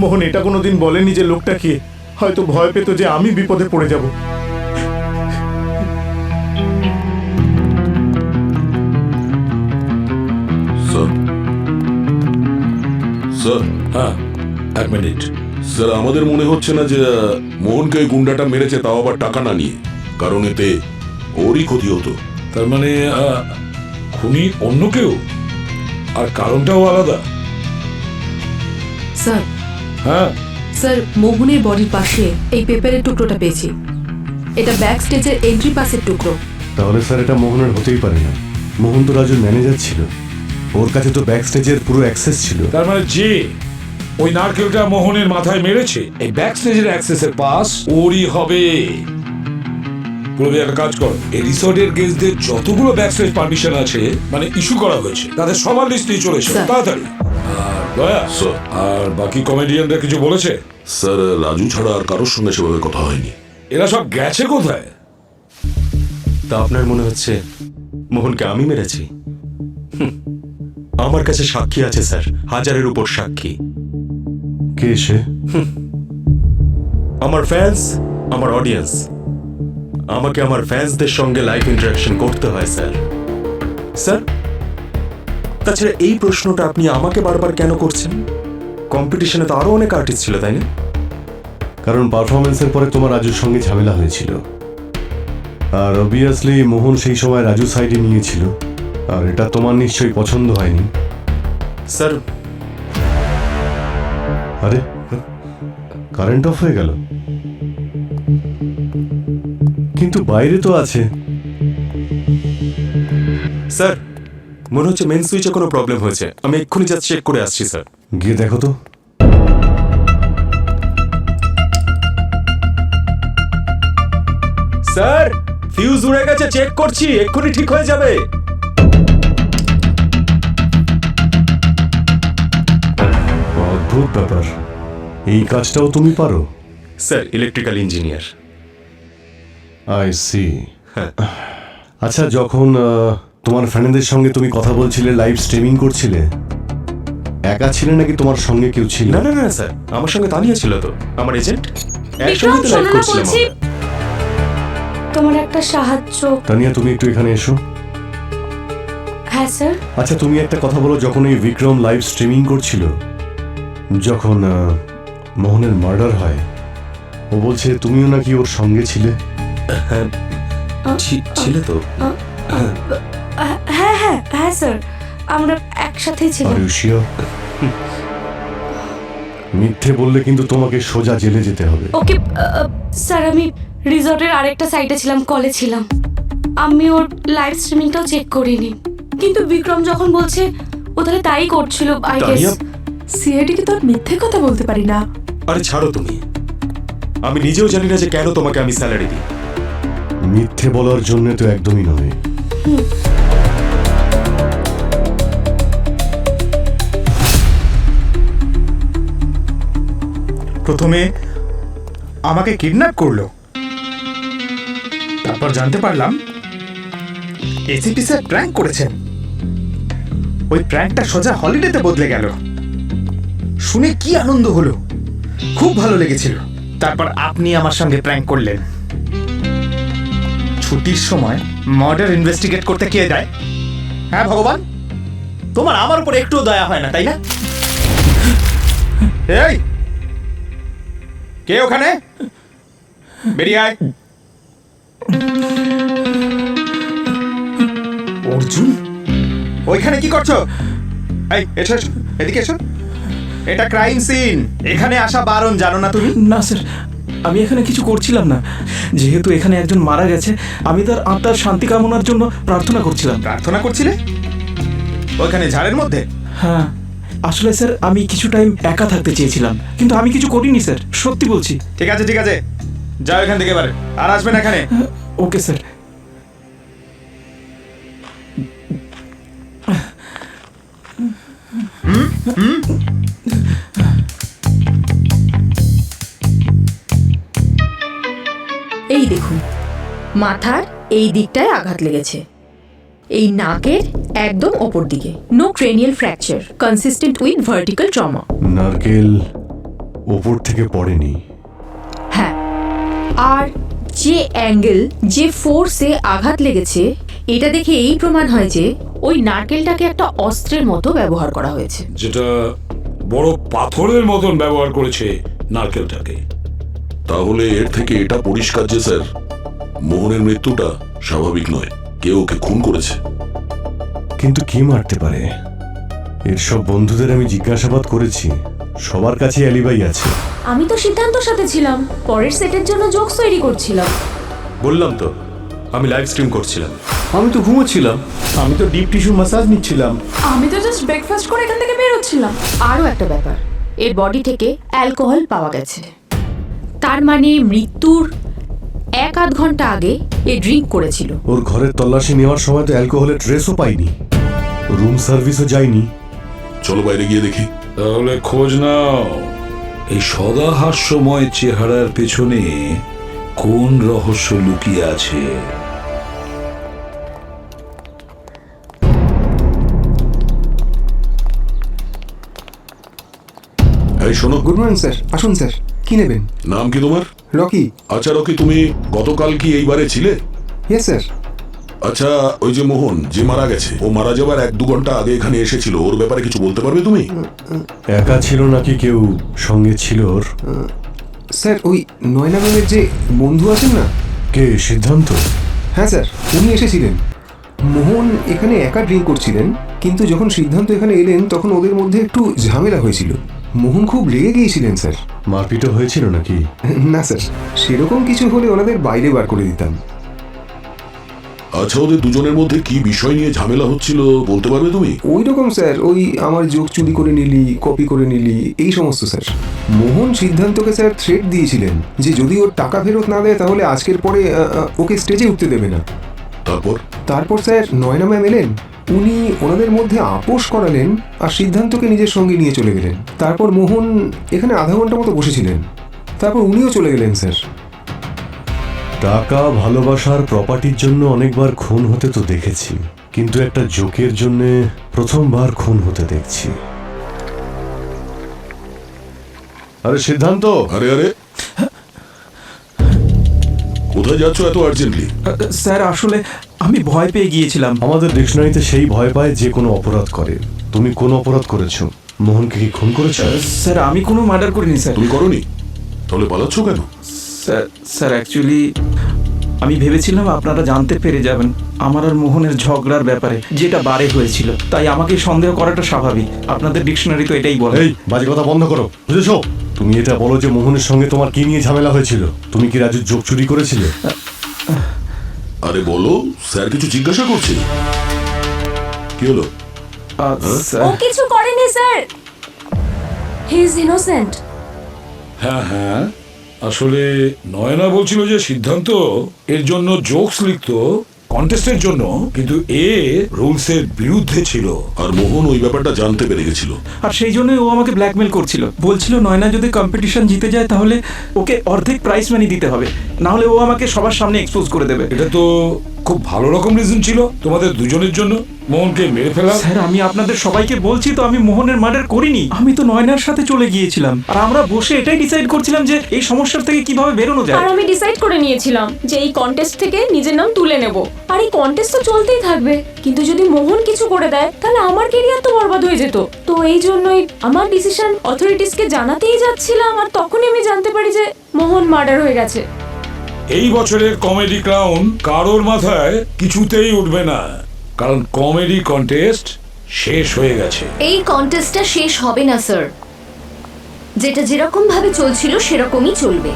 মোহন এটা কোনোদিন বলেনি যে লোকটা কে। হয়তো ভয় পেত যে আমি বিপদে পড়ে যাব। স্যার, স্যার, হ্যাঁ, এক মিনিট। স্যার, আমাদের মনে হচ্ছে না যে মোহনকে ওই গুন্ডাটা মেরেছে, তাও আবার টাকা না নিয়ে, কারণ এতে ওরই ক্ষতি হতো। তার মানে খুনি অন্য কেউ, আর কারণটাও আলাদা। স্যার, হ্যাঁ স্যার, মোহনের বডির পাশে এই পেপারের টুকরোটা পেয়েছি। এটা ব্যাক স্টেজের এন্ট্রি পাসের টুকরো। তাহলে স্যার এটা মোহনের হতেই পারে না। মোহন তো রাজুর ম্যানেজার ছিল, ওর কাছে তো ব্যাক স্টেজের পুরো অ্যাক্সেস ছিল। তার মানে যে ওই নারকেলটা মোহনের মাথায় মেরেছে, এই ব্যাক স্টেজের অ্যাক্সেসের পাস ওরই হবে। একটা কাজ কর, এই রিসর্টের গেস্টদের যতগুলো ব্যাক স্টেজ পারমিশন আছে, মানে ইস্যু করা হয়েছে, তাদের সবার লিস্ট নিয়ে চলে এসো স্যার। তাড়াতাড়ি। আর দয়া, স্যার। আর বাকি কমেডিয়ানরা কিছু বলেছে? স্যার, রাজু ছাড়া আর কারোর সঙ্গে সেভাবে কথা হয়নি। এরা সব গেছে কোথায়? তা আপনার মনে হচ্ছে মোহনকে আমি মেরেছি? আমার কাছে সাক্ষী আছে স্যার, 1000-এর উপর সাক্ষী। কে সে? আমার ফ্যান্স, আমার অডিয়েন্স। আমাকে আমার ফ্যান্সদের সঙ্গে লাইভ ইন্টারাকশন করতে হয় স্যার। স্যার, তাছাড়া এই প্রশ্নটা আপনি আমাকে বারবার কেন করছেন? কম্পিটিশনে তো আরো অনেক আর্টিস্ট ছিল, তাই না? কারণ পারফরমেন্সের পরে তোমার রাজুর সঙ্গে ঝামেলা হয়েছিল, আর অবভিয়াসলি মোহন সেই সময় রাজু সাইডে নিয়েছিল, আর এটা তোমার নিশ্চয়ই পছন্দ হয়নি। স্যার, আরে কারেন্ট অফ হয়ে গেল, কিন্তু বাইরে তো আছে। স্যার, মনে হচ্ছে মেন সুইচে কোনো প্রবলেম হয়েছে। আমি এক্ষুনি যা চেক করে আসছি স্যার। গিয়ে দেখো তো। স্যার, ফিউজ উড়ে গেছে, চেক করছি, এক্ষুনি ঠিক হয়ে যাবে। অদ্ভুত অদ্ভুত ব্যাপার, এই কাজটাও তুমি পারো? Sir electrical engineer. I see. আচ্ছা, যখন তোমার ফ্রেন্ডদের সঙ্গে তুমি কথা বলছিলে, লাইভ স্ট্রিমিং করছিলে, একা ছিলে নাকি তোমার সঙ্গে কেউ ছিল? না না না স্যার, আমার সঙ্গে তানিয়া ছিল তো, আমার এজেন্ট। বিক্রম, একসঙ্গে তো লাইভ শোনো না করছিলাম বলছি। আমরা। তোমার একটা সাহায্য। তানিয়া, তুমি একটু এখানে এসো। হ্যাঁ স্যার। আচ্ছা, তুমি একটা কথা বলো, যখন এই বিক্রম লাইভ স্ট্রিমিং করছিল, যখন মোহনের মার্ডার হয়, ও বলছে তুমিও নাকি ওর সঙ্গে ছিলে। হ্যাঁ, ছিল তো। হ্যাঁ হ্যাঁ হ্যাঁ স্যার, আমরা একসাথেই ছিলাম। Are you sure? মিথ্যে বললে কিন্তু তোমাকে সোজা জেলে যেতে হবে। ওকে স্যার, আমি রিসর্টের আরেকটা সাইডে ছিলাম, কলে ছিলাম। আমি ওর লাইভ স্ট্রিমিংটাও চেক করিনি, কিন্তু বিক্রম যখন বলছে ও তাহলে তাই করছিল। আই গেস তানিয়া, সিআইডি কে তো আর মিথ্যে কথা বলতে পারি না। আরে ছাড়ো তুমি, আমি নিজেও জানি না যে কেন তোমাকে আমি স্যালারি দিই। মিথ্যে বলার জন্য তো একদমই নয়। প্রথমে আমাকে কিডন্যাপ করলো, তারপর জানতে পারলাম এসিপি স্যার প্র্যাঙ্ক করেছেন। ওই প্র্যাঙ্কটা সোজা হলিডেতে বদলে গেল। শুনে কি আনন্দ হলো, খুব ভালো লেগেছিল। তারপর আপনি আমার সঙ্গে প্র্যাঙ্ক করলেন। ছুটির সময় মার্ডার ইনভেস্টিগেট করতে কে যায়? হ্যাঁ ভগবান, তোমার আমার উপর একটুও দয়া হয় না, তাই না? এই, কে ওখানে? বেরিয়ে আয়। অর্জুন, ওইখানে কি করছো? এই এসো এসো, এদিকে এসো। এটা ক্রাইম সিন, এখানে আসা বারণ, জানো না তুমি? না স্যার, আমি এখানে কিছু করছিলাম না। যেহেতু এখানে একজন মারা গেছে, আমি তার আত্মার শান্তি কামনার জন্য প্রার্থনা করছিলাম। প্রার্থনা করছিলে ওইখানে ঝাড়ের মধ্যে? হ্যাঁ, আসলে স্যার আমি কিছু টাইম একা থাকতে চেয়েছিলাম, কিন্তু আমি কিছু করিনি স্যার, সত্যি বলছি। ঠিক আছে ঠিক আছে, যাও এখান থেকে এবারে, আর আসবেন এখানে। Okay sir. এই দেখুন, মাথার এই দিকটায় আঘাত লেগেছে, এই নাকের একদম ওপর দিকে। No cranial fracture, consistent with vertical trauma. নারকেল ওপর থেকে পড়েনি। হ্যাঁ, আর যে অ্যাঙ্গেল, যে ফোর্সে আঘাত লেগেছে, এটা দেখে এই প্রমাণ হয় যে ওই নারকেলটাকে একটা অস্ত্রের মতো ব্যবহার করা হয়েছে। যেটা বড় পাথরের মতন ব্যবহার করেছে নারকেলটাকে। তাহলে এর থেকে এটা পরিষ্কার যে স্যার, মোহনের মৃত্যুটা স্বাভাবিক নয়, কেউ ওকে খুন করেছে। কিন্তু কি মারতে পারে? এর সব বন্ধুদের আমি জিজ্ঞাসাবাদ করেছি, সবার কাছে অ্যালিবাই আছে। আমি তো সিদ্ধান্তর সাথে ছিলাম, পরের সেটের জন্য জোকস তৈরি করছিলাম। বললাম তো, আমি লাইভ স্ট্রিম করছিলাম। আমি তো ঘুমোচ্ছিলাম। আমি তো ডিপ টিস্যু ম্যাসাজ নিচ্ছিলাম। আমি তো জাস্ট ব্রেকফাস্ট করে এখান থেকে বেরোচ্ছিলাম। আরও একটা ব্যাপার, এর বডি থেকে অ্যালকোহল পাওয়া গেছে। তার মানে মৃত্যুর 1-8 ঘন্টা আগে এ ড্রিঙ্ক করেছিল। ওর ঘরের তল্লাশি নেওয়ার সময় তো অ্যালকোহলের ট্রেসও পাইনি, রুম সার্ভিসও যায়নি। চলো বাইরে গিয়ে দেখি। তাহলে খোঁজ নাও, এই সদা হাস্যময় চেহারার পেছনে কোন রহস্য লুকিয়ে আছে। এই শোনো, গুড মর্নিং স্যার, আসুন স্যার, কি নেবেন? নাম কি তোমার? রকি। আচ্ছা রকি, তুমি গতকাল কি এইবারে ছিলে? Yes sir. আচ্ছা, ওই যে মোহন যে মারা গেছে, ও মারা যাবার 1-2 ঘন্টা আগে এখানে এসেছিল, ওর ব্যাপারে কিছু বলতে পারবে তুমি? একা ছিল নাকি কেউ সঙ্গে ছিল ওর? স্যার, ওই নয়না ম্যামের যে বন্ধু আছেন না? কে, সিদ্ধান্ত? হ্যাঁ স্যার, উনি এসেছিলেন। মোহন এখানে একা ড্রিঙ্ক করছিলেন, কিন্তু যখন সিদ্ধান্ত এখানে এলেন তখন ওদের মধ্যে একটু ঝামেলা হয়েছিল। মোহন খুব রেগে গিয়েছিলেন স্যার। মারপিটও হয়েছিল নাকি? না স্যার, সেরকম কিছু হলে ওনাদের বাইরে বার করে দিতাম। আচ্ছা, ওদের দুজনের মধ্যে কি বিষয় নিয়ে ঝামেলা হচ্ছিল বলতে পারবে তুমি? ওই রকম স্যার, ওই আমার জোক চুরি করে নিলি, কপি করে নিলি, এই সমস্ত স্যার। মোহন সিদ্ধান্তকে স্যার থ্রেট দিয়েছিলেন যে যদি ওর টাকা ফেরত না দেয় তাহলে আজকের পরে ওকে স্টেজে উঠতে দেবে না। তারপর তারপর স্যার নয়না ম্যাম এলেন, উনি ওনাদের মধ্যে আপোষ করালেন আর সিদ্ধান্তকে নিজের সঙ্গে নিয়ে চলে গেলেন। তারপর মোহন এখানে আধা ঘন্টা মতো বসেছিলেন, তারপর উনিও চলে গেলেন স্যার। টাকা, ভালোবাসার, প্রপার্টির জন্য অনেকবার খুন হতে তো দেখেছি, কিন্তু একটা জোকের জন্য প্রথমবার খুন হতে দেখছি। আরে সিদ্ধান্ত, আরে আরে, কোথায় যাচ্ছ এত আর্জেন্টলি? স্যার আসলে আমি ভয় পেয়ে গিয়েছিলাম। আমাদের ডিকশনারিতে সেই ভয় পায় যে কোনো অপরাধ করে। তুমি কোন অপরাধ করেছো? মোহনকে কি খুন করেছো? স্যার আমি কোনো মার্ডার করিনি স্যার। তুমি করনি? তাহলে পালাচ্ছ কেন? স্যার অ্যাকচুয়ালি আমি ভেবেছিলাম আপনারা জানতে পেরে যাবেন আমার আর মোহনের ঝগড়ার ব্যাপারে, যেটা বারে হয়েছিল, তাই আমাকে সন্দেহ করাটা স্বাভাবিক। আপনাদের ডিকশনারি তো এটাই বলে। এই বাজে কথা বন্ধ করো, বুঝেছো? তুমি এটা বলো যে মোহনের সঙ্গে তোমার কি নিয়ে ঝামেলা হয়েছিল। তুমি কি রাজুর যোগ চুরি করেছিলে? আরে বলো, স্যার কিছু জিজ্ঞাসা করছে। কি হলো? ও কিছু করেনি স্যার, হি ইজ ইনোসেন্ট। হ্যাঁ হ্যাঁ, আসলে নয়না বলছিল যে সিদ্ধান্ত এর জন্য জোকস লিখতো কন্টেস্টের জন্য, কিন্তু এ রুলসের বিরুদ্ধে ছিল। আর মোহন ওই ব্যাপারটা জানতে পেরে গেছিল, আর সেই জন্যই ও আমাকে ব্ল্যাকমেল করছিল। বলছিল নয়না যদি কম্পিটিশন জিতে যায় তাহলে ওকে অর্ধেক প্রাইজ মানি দিতে হবে, না হলে ও আমাকে সবার সামনে এক্সপোজ করে দেবে। এটা তো খুব ভালো রকম রিজন ছিল তোমাদের দুজনের জন্য মোহনকে মেরে ফেলা। স্যার আমি আপনাদের সবাইকে বলছি তো, আমি মোহনের মার্ডার করিনি। আমি তো নয়নার সাথে চলে গিয়েছিলাম, আর আমরা বসে এটাই ডিসাইড করছিলাম যে এই সমস্যার থেকে কিভাবে বেরোনো যায়। আর আমি ডিসাইড করে নিয়েছিলাম যে এই কন্টেস্ট থেকে নিজের নাম তুলে নেব। আর এই কন্টেস্ট তো চলতেই থাকবে, কিন্তু যদি মোহন কিছু করে দেয় তাহলে আমার কেরিয়ার তো বরবাদ হয়ে যেত। তো এই জন্যই আমার ডিসিশন অথরিটিসকে জানাতেই যাচ্ছিলাম, আর তখনই আমি জানতে পারি যে মোহন মার্ডার হয়ে গেছে। এই বছরের কমেডি ক্রাউন কারোর মাথায় কিছুতেই উঠবে না, কারণ কমেডি কন্টেস্ট শেষ হয়ে গেছে। এই কন্টেস্টটা শেষ হবে না স্যার, যেটা যেরকম ভাবে চলছিল সেরকমই চলবে।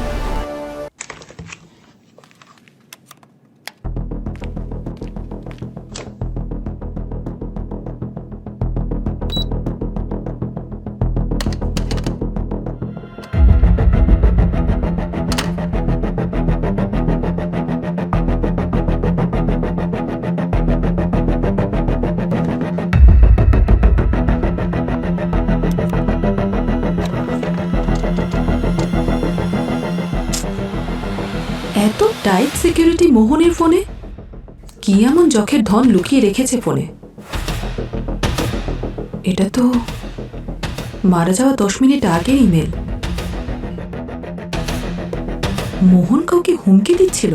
এত টাইট সিকিউরিটি মোহনের ফোনে, কি এমন যখের ধন লুকিয়ে রেখেছে ফোনে? এটা তো মারা যাওয়া 10 মিনিট আগের ইমেল। মোহন কাউকে হুমকি দিচ্ছিল।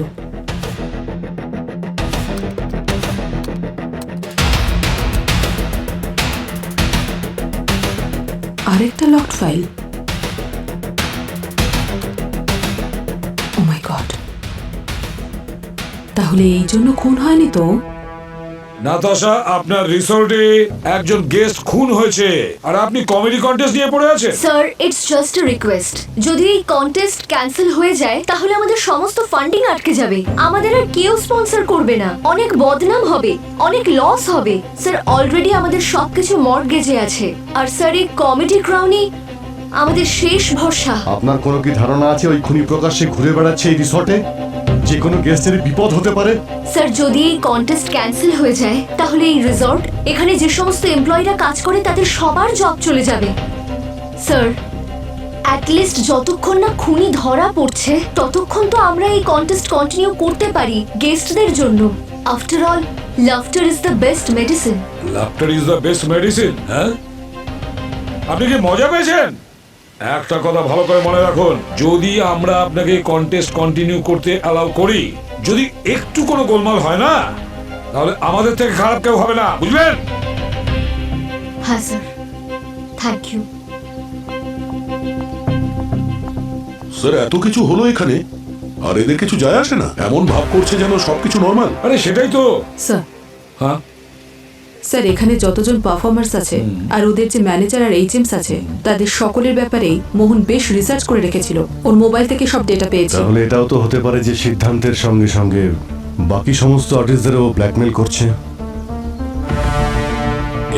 আরেকটা লকড ফাইল। ও মাই গড, তাহলে এই জন্য খুন হয়নি তো? নাতাশা, আপনার রিসোর্টে একজন গেস্ট খুন হয়েছে আর আপনি কমেডি কন্টেস্ট নিয়ে পড়ে আছেন। Sir it's just a request, যদি এই কন্টেস্ট ক্যান্সেল হয়ে যায় তাহলে আমাদের সমস্ত ফান্ডিং আটকে যাবে, আমাদের আর কেউ স্পন্সর করবে না, অনেক বদনাম হবে, অনেক লস হবে। স্যার অলরেডি আমাদের সবকিছু মর্টগেজে আছে, আর স্যার এই কমেডি ক্রাউনই আমাদের শেষ ভরসা। আপনার কোনো কি ধারণা আছে ওই খুনি প্রকাশ্যে ঘুরে বেড়াচ্ছে এই রিসর্টে? যে কোনো গেস্টের বিপদ হতে পারে। স্যার যদি এই কন্টেস্ট ক্যান্সেল হয়ে যায় তাহলে এই রিসর্ট, এখানে যে সমস্ত এমপ্লয়িরা কাজ করে তাদের সবার জব চলে যাবে। স্যার অ্যাটলিস্ট যতক্ষণ না খুনি ধরা পড়ছে ততক্ষণ তো আমরা এই কন্টেস্ট কন্টিনিউ করতে পারি গেস্টদের জন্য। After all laughter is the best medicine. Laughter is the best medicine. হ্যাঁ, আপনি কি মজা পেয়েছেন? একটা কথা ভালো করে মনে রাখুন, যদি আমরা আপনাকে কন্টেস্ট কন্টিনিউ করতে অ্যালাউ করি, যদি একটু কোনো গোলমাল হয় না তাহলে আমাদের থেকে খারাপ কেউ হবে না, বুঝলেন? হ্যাঁ স্যার, থ্যাংক ইউ। স্যার এত কিছু হলো এখানে, আর এদের কিছু যায় আসে না? এমন ভাব করছে যেন সবকিছু নর্মাল। আরে সেটাই তো। স্যার, হ্যাঁ স্যার এখানে যতজন পারফর্মার্স আছে আর ওদের যে ম্যানেজার আর এইচএমস আছে তাদের সকলের ব্যাপারেই মোহন বেশ রিসার্চ করে রেখেছিল, ওর মোবাইল থেকে সব ডেটা পেয়েছে। তাহলে এটাও তো হতে পারে যে সিদ্ধান্তের সঙ্গে সঙ্গে বাকি সমস্ত আর্টিস্টদেরও ব্ল্যাকমেল করছে।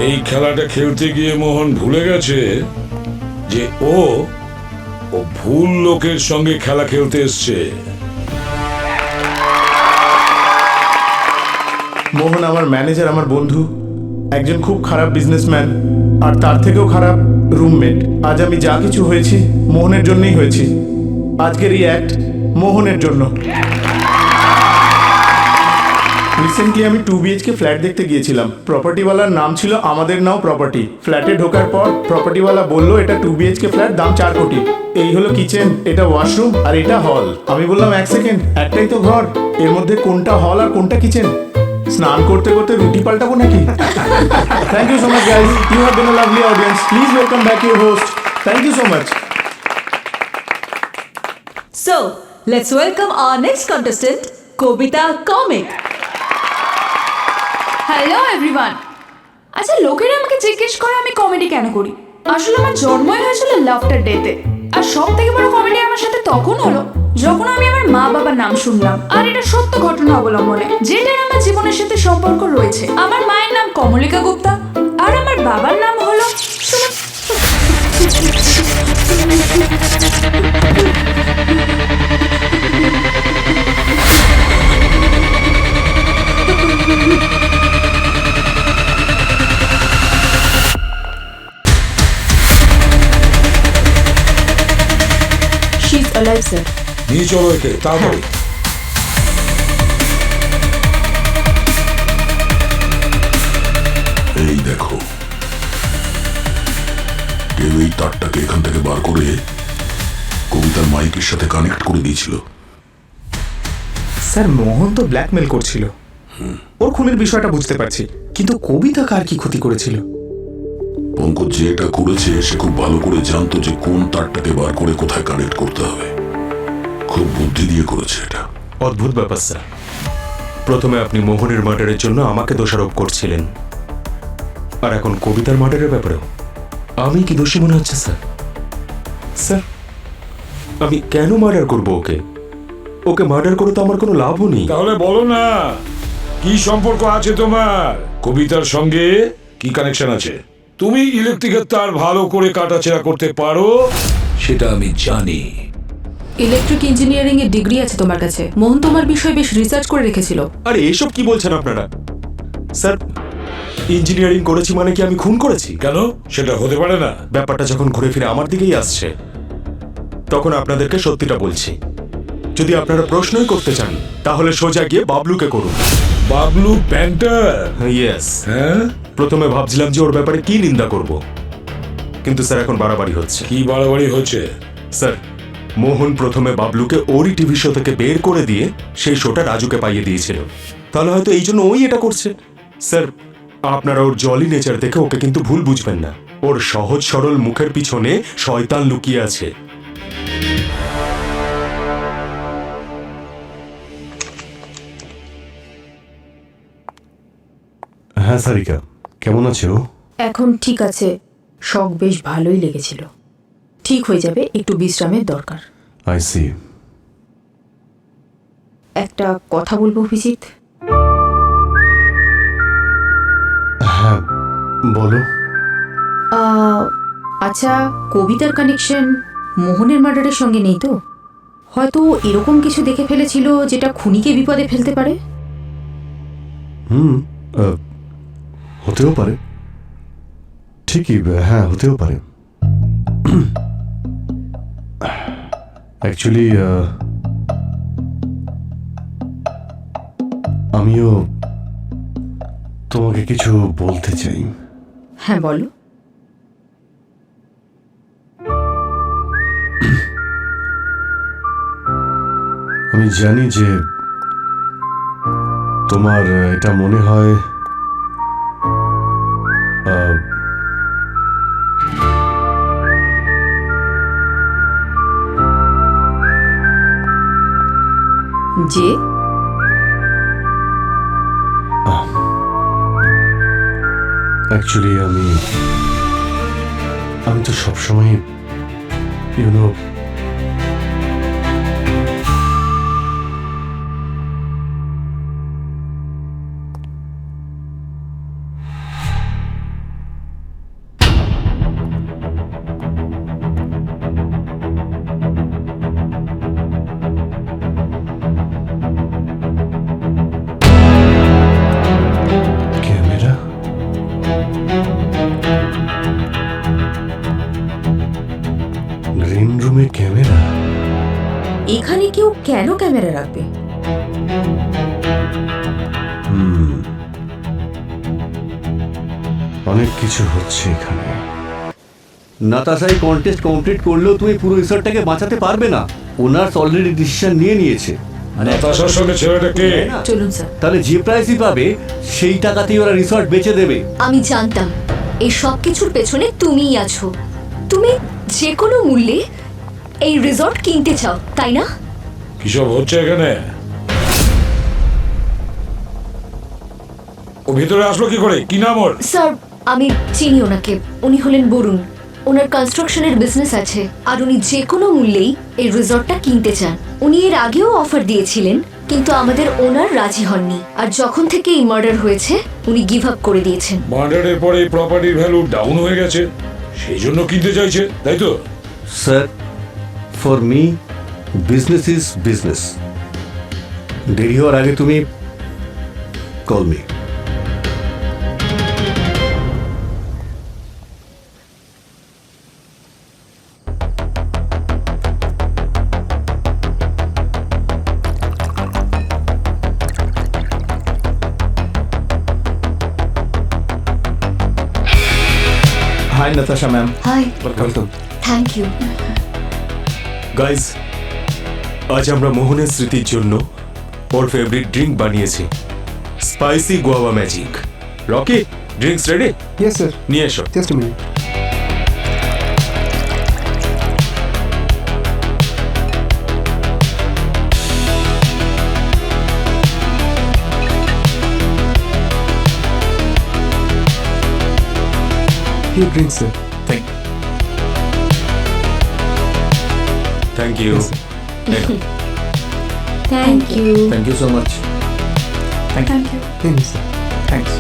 এই খেলাটা খেলতে গিয়ে মোহন ভুলে গেছে যে ও ভুল লোকের সঙ্গে খেলা খেলতে এসছে। মোহন আমার ম্যানেজার, আমার বন্ধু, একজন খুব খারাপ বিজনেসম্যান, আর তার থেকেও খারাপ রুমমেট। আজ আমি যা কিছু হয়েছি মোহনের জন্যই হয়েছি। আজকের এই অ্যাক্ট মোহনের জন্য। রিসেন্টলি আমি 2 BHK ফ্ল্যাট দেখতে গিয়েছিলাম। প্রপার্টিওয়ালার নাম ছিল আমাদের নাও প্রপার্টি। ফ্ল্যাটে ঢোকার পর প্রপার্টিওয়ালা বলল এটা 2 BHK ফ্ল্যাট, দাম 4 কোটি। এই হলো কিচেন, এটা ওয়াশরুম, আর এটা হল। আমি বললাম 1 সেকেন্ড, একটাই তো ঘর, এর মধ্যে কোনটা হল আর কোনটা কিচেন? স্নান করতে করতে রুটি পাল্টাবো নাকি? Thank you so much guys, you have been a lovely audience. Please welcome back your host. Thank you so much. So, let's welcome our next contestant, Kobita Comic. Hello everyone. আচ্ছা, লোকেরা আমাকে জিজ্ঞেস করে আমি কমেডি কেন করি। আসলে আমার জন্মই হয়েছিল লাফটার ডেতে। আর সব থেকে বড় কমেডি আমার সাথে তখন হলো যখন আমি আমার মা বাবার নাম শুনলাম। আর এটা সত্য ঘটনা অবলম্বনে, যেটার আমার জীবনের সাথে সম্পর্ক রয়েছে। আমার মায়ের নাম কমলিকা গুপ্তা আর আমার বাবার নাম হলো She's alive, sir. নিয়ে চলো একে তাড়াতাড়ি। এই দেখো, কেউ এই তারটাকে এখান থেকে বার করে কবিতার মাইকের সাথে কানেক্ট করে দিয়েছিল। স্যার, মোহন তো ব্ল্যাকমেল করছিল। ওর খুনের বিষয়টা বুঝতে পারছি, কিন্তু কবিতা কার কি ক্ষতি করেছিল? পঙ্কজ যে এটা করেছে সে খুব ভালো করে জানতো যে কোন তারটাকে বার করে কোথায় কানেক্ট করতে হবে। খুব বুদ্ধি দিয়ে করেছে এটা। অদ্ভুত ব্যাপার স্যার। প্রথমে আপনি মোহনের মার্ডারের জন্য আমাকে দোষারোপ করছিলেন, আর এখন কবিতার মার্ডারের ব্যাপারেও আমি কি দোষী মনে হচ্ছে স্যার? স্যার, আমি কেন মার্ডার করব ওকে? ওকে মার্ডার করে তো আমার কোনো লাভও নেই। তাহলে বলো না, কি সম্পর্ক আছে তোমার কবিতার সঙ্গে? কি কানেকশন আছে? তুমি ইলেকট্রিকের তার ভালো করে কাটাছেঁড়া করতে পারো, সেটা আমি জানি। ইলেকট্রিক ইঞ্জিনিয়ারিং এর ডিগ্রি আছে তোমার কাছে। মোহন তোমার বিষয়ে বেশ রিসার্চ করে রেখেছিল। আরে এসব কি বলছেন আপনারা? স্যার, ইঞ্জিনিয়ারিং করেছি মানে কি আমি খুন করেছি? কেন? সেটা হতে পারে না। ব্যাপারটা যখন ঘুরে ফিরে আমার দিকেই আসছে, তখন আপনাদেরকে সত্যিটা বলছি। যদি আপনারা প্রশ্নই করতে চান তাহলে সোজা গিয়ে বাবলুকে করুন। বাবলু প্যান্টার? ইয়েস। হ্যাঁ, প্রথমে ভাবছিলাম যে ওর ব্যাপারে কি নিন্দা করব, কিন্তু স্যার এখন বাড়াবাড়ি হচ্ছে। কি বাড়াবাড়ি হচ্ছে? স্যার, মোহন প্রথমে বাবলুকে ওরই টিভি শো থেকে বের করে দিয়ে সেই শোটা রাজুকে পাইয়ে দিয়েছিল। তাহলে হয়তো এই জন্য ওই এটা করছে। স্যার, আপনারা ওর জলি নেচার দেখে ওকে কিন্তু ভুল বুঝবেন না। ওর সহজ সরল মুখের পিছনে শয়তান লুকিয়ে আছে। হ্যাঁ সারিকা, কেমন আছো? এখন ঠিক আছে, শখ বেশ ভালোই লেগেছিল। ঠিক হয়ে যাবে, একটু বিশ্রামের দরকার। I see. একটা কথা বলবো অভিজিৎ। হ্যাঁ বলো। আচ্ছা, কবিতার কানেকশন মোহনের মার্ডারের সঙ্গে নেই তো? হয়তো এরকম কিছু দেখে ফেলেছিল যেটা খুনিকে বিপদে ফেলতে পারে। হতেও পারে, ঠিকই। হ্যাঁ, হতেও পারে। অ্যাকচুয়ালি আমিও তোমাকে কিছু বলতে চাই। হ্যাঁ বলো। আমি জানি যে তোমার এটা মনে হয় যে অ্যাকচুয়ালি আমি তো সবসময় ইউনো এখানে কেউ কেন ক্যামেরা রাখবে? অনেক কিছু হচ্ছে এখানে। নাতাশাই কন্টেস্ট কমপ্লিট করলেও তুমি পুরো রিসর্টটাকে বাঁচাতে পারবে না। ওনার অলরেডি ডিসিশন নিয়ে নিয়েছে। নাতাশার সঙ্গে ছেলেটাকে চলুন স্যার। তাহলে যে প্রাইসই পাবে সেই টাকাতেই ওরা রিসর্ট বেচে দেবে। আমি জানতাম এই সব কিছুর পেছনে তুমিই আছো। তুমি যে কোনো মূল্যে এই রিসর্ট কিনতে চাও, তাই না? কিসব হচ্ছে এখানে? ও ভিতরে আসলো কি করে? কি নাম ওর? স্যার, আমি চিনি ওনাকে। উনি হলেন বরুণ। ওনার কনস্ট্রাকশনের বিজনেস আছে আর উনি যে কোনো মূল্যেই এই রিসর্টটা কিনতে চান। উনি এর আগেও অফার দিয়েছিলেন, কিন্তু আমাদের ওনার রাজি হননি। আর যখন থেকে এই মার্ডার হয়েছে উনি গিভ আপ করে দিয়েছেন। মার্ডারের পরে প্রপার্টির ভ্যালু ডাউন হয়ে গেছে, সেই জন্য কিনতে চাইছে, তাই তো? Sir, for me business is business. দেরি হওয়ার আগে তুমি call me. Hi Natasha ma'am. Hi, welcome thank you. Guys, আজ আমরা মোহনের স্মৃতির জন্য ওর ফেভারিট ড্রিঙ্ক বানিয়েছি, spicy guava magic. Rocky, drinks ready? Yes sir, নিয়ে এসো। Just minute. Here drinks, sir. Thank you. Yes, sir. Thank you. Thank you so much. Thank you. Thank you, sir. Thanks.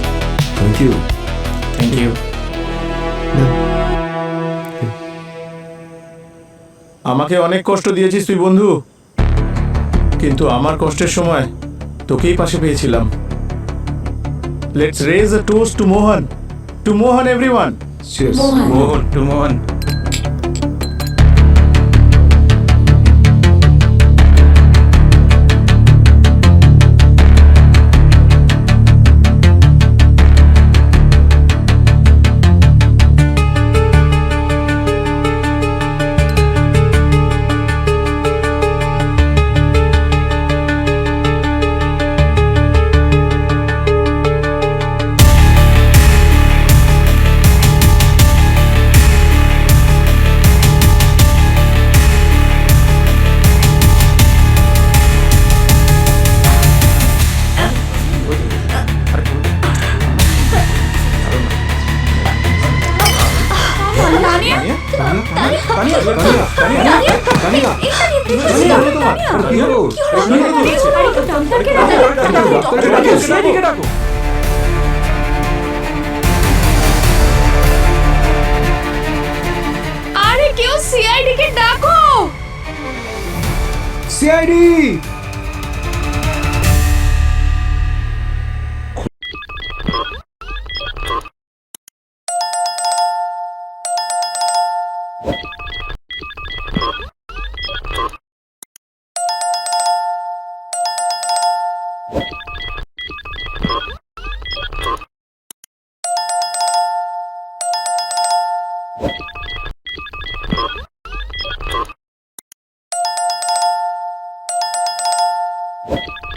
Thank you. Thank you. আমাকে অনেক কষ্ট দিয়েছিস তুই বন্ধু, কিন্তু আমার কষ্টের সময় তোকেই পাশে পেয়েছিলাম। Let's raise a toast to Mohan. To Mohan everyone. Cheers. Mohan to Mohan. আরে কেউ সিআইডি কে ডাকো। CID! What?